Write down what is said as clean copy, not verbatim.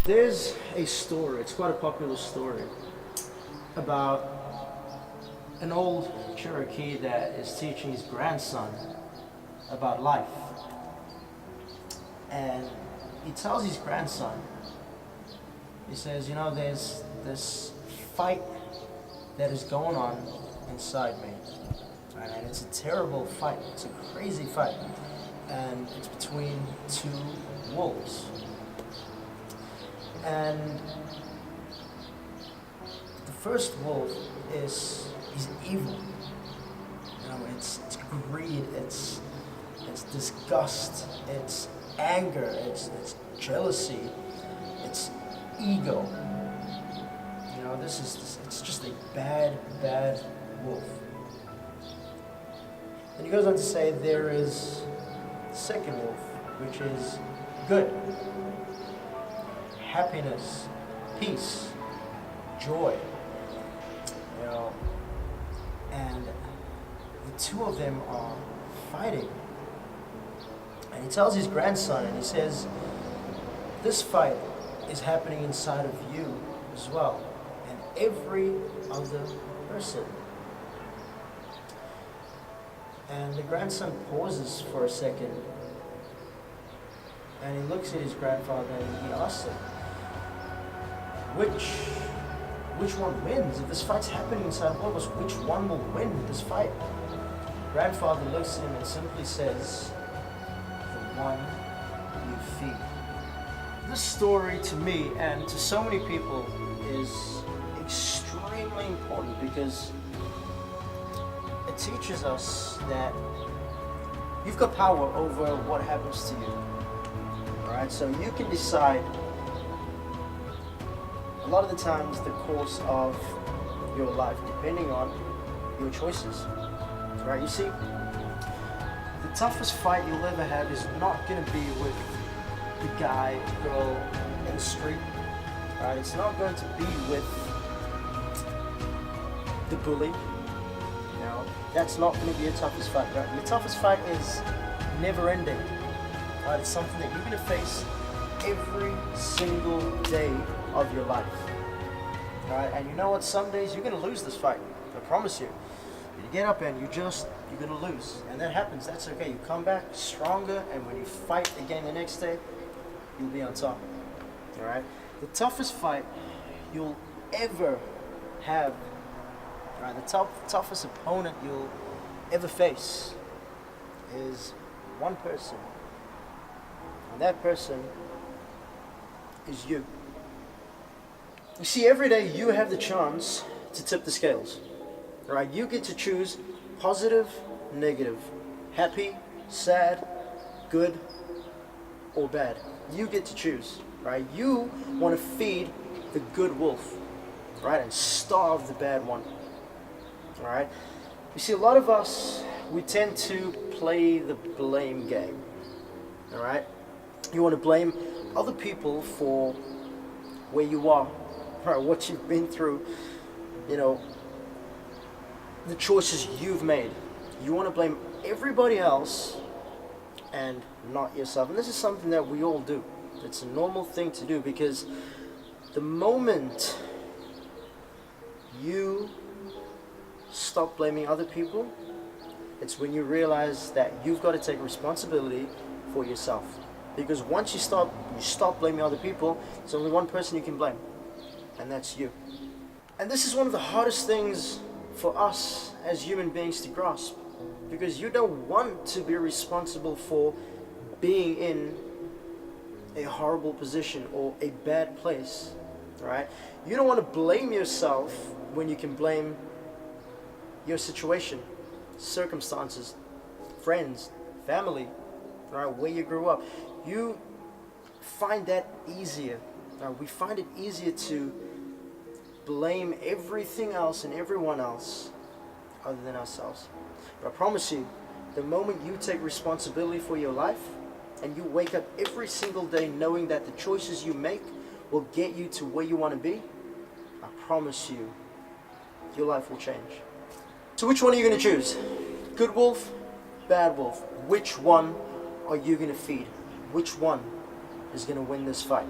There's a story, it's quite a popular story, about an old Cherokee that is teaching his grandson about life. And he tells his grandson, he says, there's this fight that is going on inside me. And it's a terrible fight, it's a crazy fight. And it's between two wolves. And the first wolf is evil. It's greed, it's disgust, it's anger, it's jealousy, it's ego. It's just a bad wolf. And he goes on to say there is the second wolf, which is good. Happiness, peace, joy, and the two of them are fighting. And he tells his grandson, and he says, this fight is happening inside of you as well, and every other person. And the grandson pauses for a second, and he looks at his grandfather and he asks him, which one wins? If this fight's happening inside all of us, which one will win this fight? Grandfather looks at him and simply says, the one you feed. This story to me and to so many people is extremely important because it teaches us that you've got power over what happens to you. Alright, so you can decide a lot of the times the course of your life depending on your choices. Right, you see, the toughest fight you'll ever have is not going to be with the guy, girl in the street. Right, it's not going to be with the bully. That's not going to be your toughest fight. Right? Your toughest fight is never ending. Right? It's something that you're going to face every single day of your life. Right? And you know what? Some days you're going to lose this fight. I promise you. You get up and you're going to lose. And that happens. That's okay. You come back stronger, and when you fight again the next day, you'll be on top. Alright? The toughest fight you'll ever have, right, the toughest opponent you'll ever face is one person. And that person is you. You see, every day you have the chance to tip the scales. Right? You get to choose positive, negative, happy, sad, good, or bad. You get to choose. Right? You want to feed the good wolf, right, and starve the bad one. Alright? You see, a lot of us, we tend to play the blame game. Alright? You want to blame other people for where you are, right, what you've been through, the choices you've made. You want to blame everybody else and not yourself. And this is something that we all do. It's a normal thing to do because the moment you stop blaming other people, it's when you realize that you've got to take responsibility for yourself. Because once you stop blaming other people, there's only one person you can blame, and that's you. And this is one of the hardest things for us as human beings to grasp, because you don't want to be responsible for being in a horrible position or a bad place, right? You don't want to blame yourself when you can blame your situation, circumstances, friends, family, right, where you grew up. You find that easier. We find it easier to blame everything else and everyone else other than ourselves. But I promise you, the moment you take responsibility for your life and you wake up every single day knowing that the choices you make will get you to where you want to be, I promise you, your life will change. So which one are you going to choose? Good wolf, bad wolf? Which one are you going to feed? Which one is going to win this fight?